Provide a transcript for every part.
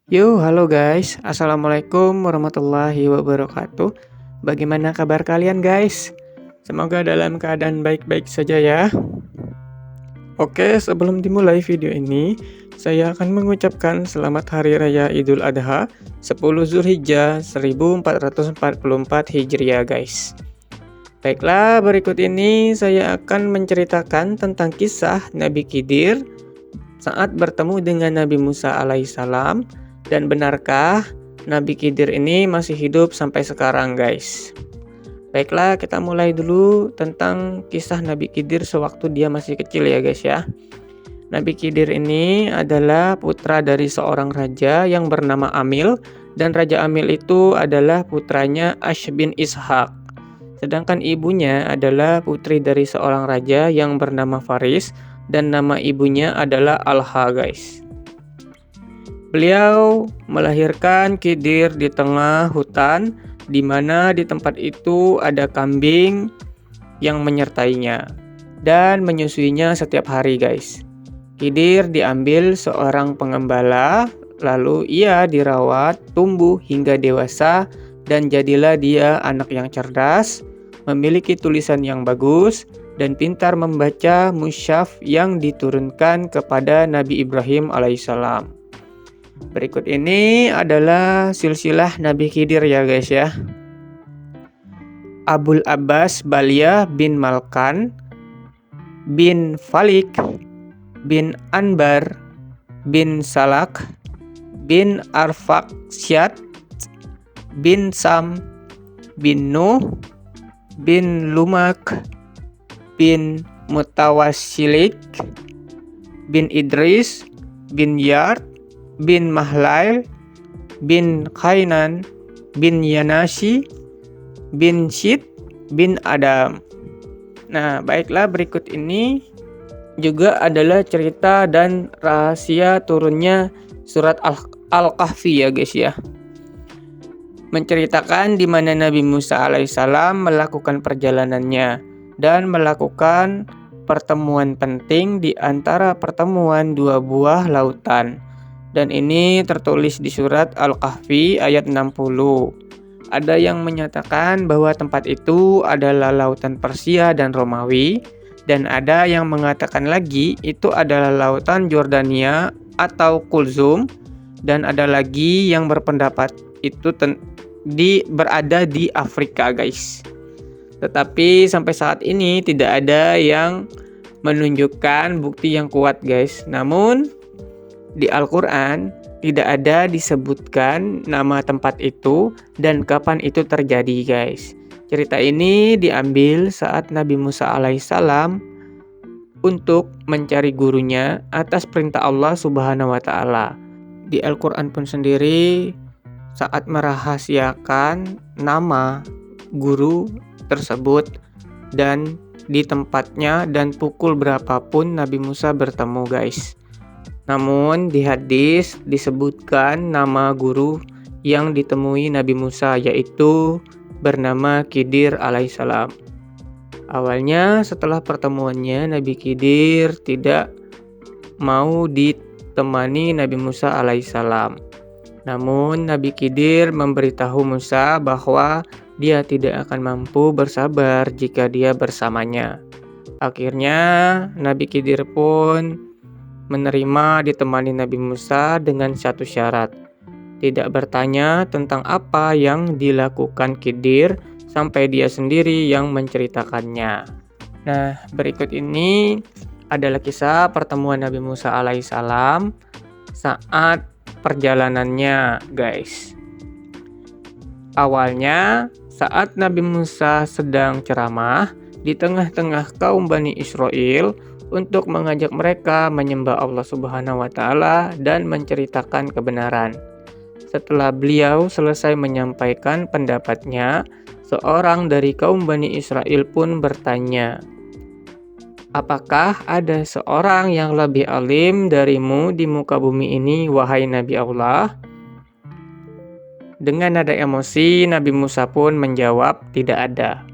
Yo, halo guys. Assalamualaikum warahmatullahi wabarakatuh. Bagaimana kabar kalian guys? Semoga dalam keadaan baik-baik saja ya. Oke, sebelum dimulai video ini, saya akan mengucapkan selamat Hari Raya Idul Adha 10 Zulhijjah 1444 Hijriah guys. Baiklah, berikut ini saya akan menceritakan tentang kisah Nabi Khidir saat bertemu dengan Nabi Musa alaihissalam. Dan benarkah Nabi Khidir ini masih hidup sampai sekarang guys? Baiklah, kita mulai dulu tentang kisah Nabi Khidir sewaktu dia masih kecil ya guys ya. Nabi Khidir ini adalah putra dari seorang raja yang bernama Amil. Dan Raja Amil itu adalah putranya Ash bin Ishaq. Sedangkan ibunya adalah putri dari seorang raja yang bernama Faris. Dan nama ibunya adalah Alha guys. Beliau melahirkan Khidir di tengah hutan, di mana di tempat itu ada kambing yang menyertainya dan menyusuinya setiap hari guys. Khidir diambil seorang pengembala, lalu ia dirawat, tumbuh hingga dewasa, dan jadilah dia anak yang cerdas, memiliki tulisan yang bagus, dan pintar membaca mushaf yang diturunkan kepada Nabi Ibrahim alaihissalam. Berikut ini adalah silsilah Nabi Khidir ya guys ya. Abul Abbas Baliyah bin Malkan bin Falik bin Anbar bin Salak bin Arfaksyad bin Sam bin Nuh bin Lumak bin Mutawassilik bin Idris bin Yard bin Mahlail bin Kainan bin Yanasi bin Syid bin Adam. Nah, baiklah, berikut ini juga adalah cerita dan rahasia turunnya surat Al-Kahfi ya guys ya. Menceritakan di mana Nabi Musa alaihissalam melakukan perjalanannya dan melakukan pertemuan penting di antara pertemuan dua buah lautan. Dan ini tertulis di surat Al-Kahfi ayat 60. Ada yang menyatakan bahwa tempat itu adalah lautan Persia dan Romawi. Dan ada yang mengatakan lagi itu adalah lautan Jordania atau Kulzum. Dan ada lagi yang berpendapat itu berada di Afrika guys. Tetapi sampai saat ini tidak ada yang menunjukkan bukti yang kuat guys. Namun di Al-Quran tidak ada disebutkan nama tempat itu dan kapan itu terjadi guys. Cerita ini diambil saat Nabi Musa alaihissalam untuk mencari gurunya atas perintah Allah Subhanahu wa Ta'ala. Di Al-Quran pun sendiri saat merahasiakan nama guru tersebut dan di tempatnya dan pukul berapapun Nabi Musa bertemu guys. Namun di hadis disebutkan nama guru yang ditemui Nabi Musa yaitu bernama Khidir alaihissalam. Awalnya setelah pertemuannya Nabi Khidir tidak mau ditemani Nabi Musa alaihissalam. Namun Nabi Khidir memberitahu Musa bahwa dia tidak akan mampu bersabar jika dia bersamanya. Akhirnya Nabi Khidir pun menerima ditemani Nabi Musa dengan satu syarat. Tidak bertanya tentang apa yang dilakukan Khidir sampai dia sendiri yang menceritakannya. Nah, berikut ini adalah kisah pertemuan Nabi Musa alaihissalam saat perjalanannya guys. Awalnya saat Nabi Musa sedang ceramah di tengah-tengah kaum Bani Israel untuk mengajak mereka menyembah Allah Subhanahu wa Ta'ala dan menceritakan kebenaran. Setelah beliau selesai menyampaikan pendapatnya, seorang dari kaum Bani Israel pun bertanya, "Apakah ada seorang yang lebih alim darimu di muka bumi ini, wahai Nabi Allah?" Dengan nada emosi, Nabi Musa pun menjawab, "Tidak ada."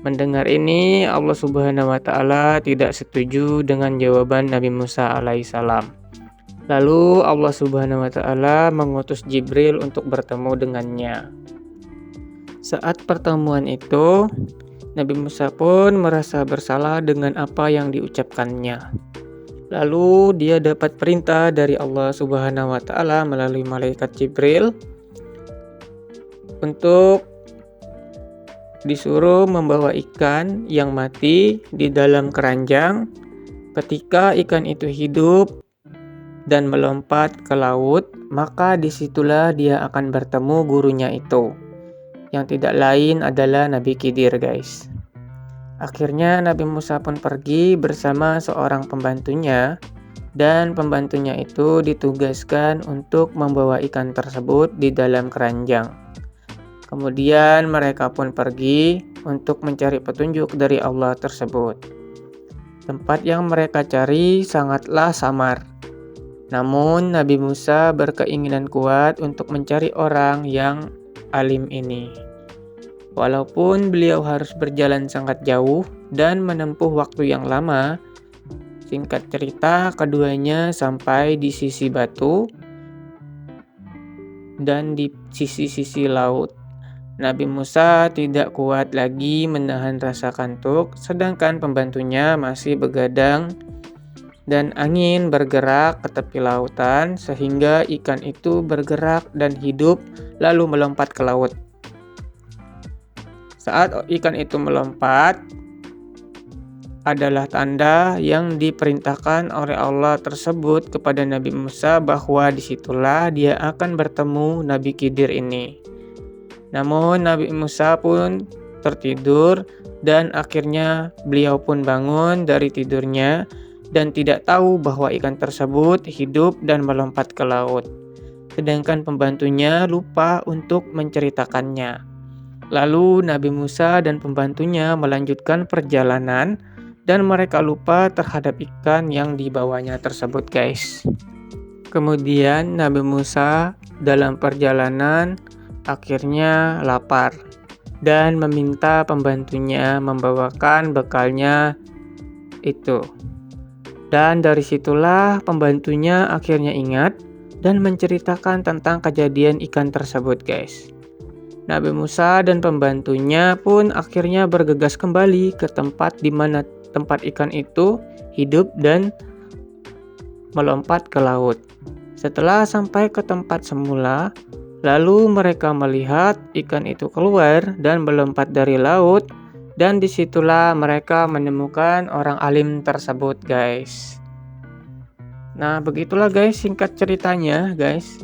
Mendengar ini, Allah Subhanahu wa Ta'ala tidak setuju dengan jawaban Nabi Musa alaihissalam. Lalu Allah Subhanahu wa Ta'ala mengutus Jibril untuk bertemu dengannya. Saat pertemuan itu, Nabi Musa pun merasa bersalah dengan apa yang diucapkannya. Lalu dia dapat perintah dari Allah Subhanahu wa Ta'ala melalui malaikat Jibril untuk disuruh membawa ikan yang mati di dalam keranjang. Ketika ikan itu hidup dan melompat ke laut, maka disitulah dia akan bertemu gurunya itu, yang tidak lain adalah Nabi Khidir, guys. Akhirnya Nabi Musa pun pergi bersama seorang pembantunya, dan pembantunya itu ditugaskan untuk membawa ikan tersebut di dalam keranjang. Kemudian mereka pun pergi untuk mencari petunjuk dari Allah tersebut. Tempat yang mereka cari sangatlah samar. Namun Nabi Musa berkeinginan kuat untuk mencari orang yang alim ini. Walaupun beliau harus berjalan sangat jauh dan menempuh waktu yang lama, singkat cerita keduanya sampai di sisi batu dan di sisi-sisi laut. Nabi Musa tidak kuat lagi menahan rasa kantuk, sedangkan pembantunya masih begadang, dan angin bergerak ke tepi lautan sehingga ikan itu bergerak dan hidup lalu melompat ke laut. Saat ikan itu melompat adalah tanda yang diperintahkan oleh Allah tersebut kepada Nabi Musa bahwa disitulah dia akan bertemu Nabi Khidir ini. Namun Nabi Musa pun tertidur dan akhirnya beliau pun bangun dari tidurnya dan tidak tahu bahwa ikan tersebut hidup dan melompat ke laut. Sedangkan pembantunya lupa untuk menceritakannya. Lalu Nabi Musa dan pembantunya melanjutkan perjalanan dan mereka lupa terhadap ikan yang dibawanya tersebut, guys. Kemudian Nabi Musa dalam perjalanan akhirnya lapar dan meminta pembantunya membawakan bekalnya itu. Dan dari situlah pembantunya akhirnya ingat dan menceritakan tentang kejadian ikan tersebut, guys. Nabi Musa dan pembantunya pun akhirnya bergegas kembali ke tempat di mana tempat ikan itu hidup dan melompat ke laut. Setelah sampai ke tempat semula, lalu mereka melihat ikan itu keluar dan melompat dari laut, dan disitulah mereka menemukan orang alim tersebut, guys. Nah, begitulah guys singkat ceritanya, guys.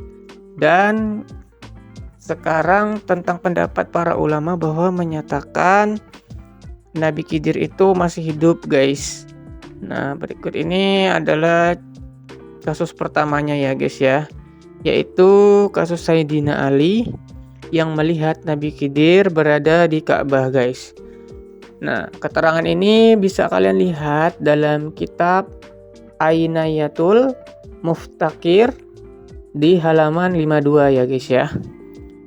Dan sekarang tentang pendapat para ulama bahwa menyatakan Nabi Khidir itu masih hidup, guys. Nah, berikut ini adalah kasus pertamanya ya, guys ya. Yaitu kasus Sayyidina Ali yang melihat Nabi Khidir berada di Ka'bah, guys. Nah, keterangan ini bisa kalian lihat dalam kitab Ainayatul Muftakir di halaman 52 ya, guys ya.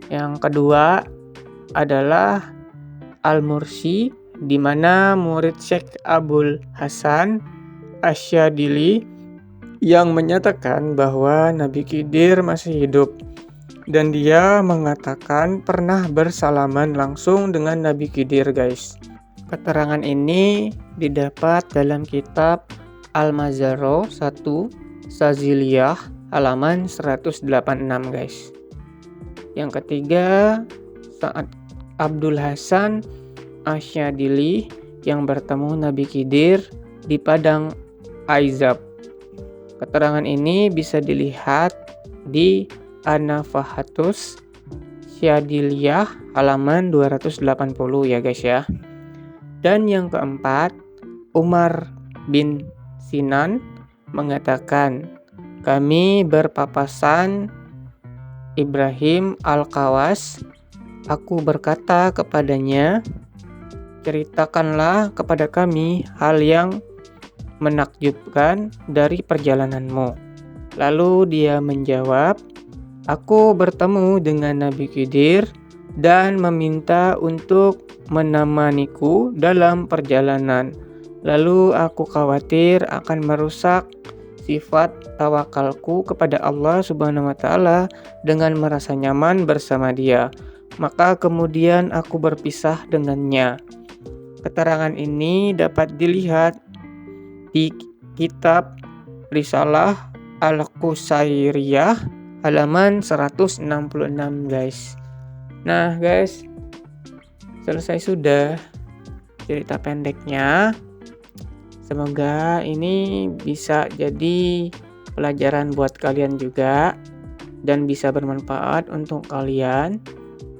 Yang kedua adalah Al-Mursi, di mana murid Syekh Abul Hasan Asyadili yang menyatakan bahwa Nabi Khidir masih hidup, dan dia mengatakan pernah bersalaman langsung dengan Nabi Khidir, guys. Keterangan ini didapat dalam kitab Al-Mazaro 1 Saziliyah halaman 186, guys. Yang ketiga, saat Abdul Hasan Asyadili yang bertemu Nabi Khidir di padang Aizab. Keterangan ini bisa dilihat di An-Nafahatus Syadiliyah halaman 280 ya, guys ya. Dan yang keempat, Umar bin Sinan mengatakan, kami berpapasan Ibrahim Al-Qawas. Aku berkata kepadanya, ceritakanlah kepada kami hal yang menakjubkan dari perjalananmu. Lalu dia menjawab, aku bertemu dengan Nabi Khidir dan meminta untuk menemaniku dalam perjalanan. Lalu aku khawatir akan merusak sifat tawakalku kepada Allah Subhanahu wa taala dengan merasa nyaman bersama Dia. Maka kemudian aku berpisah dengannya. Keterangan ini dapat dilihat di kitab Risalah Al-Qusairiyah halaman 166, guys. Nah, guys, selesai sudah cerita pendeknya. Semoga ini bisa jadi pelajaran buat kalian juga dan bisa bermanfaat untuk kalian.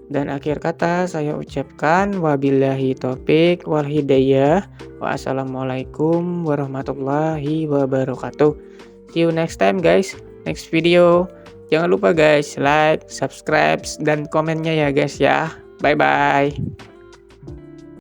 Dan akhir kata saya ucapkan wabillahi taufik wal hidayah. Wassalamualaikum warahmatullahi wabarakatuh. See you next time, guys. Next video. Jangan lupa guys, like, subscribe, dan komennya ya guys ya. Bye-bye.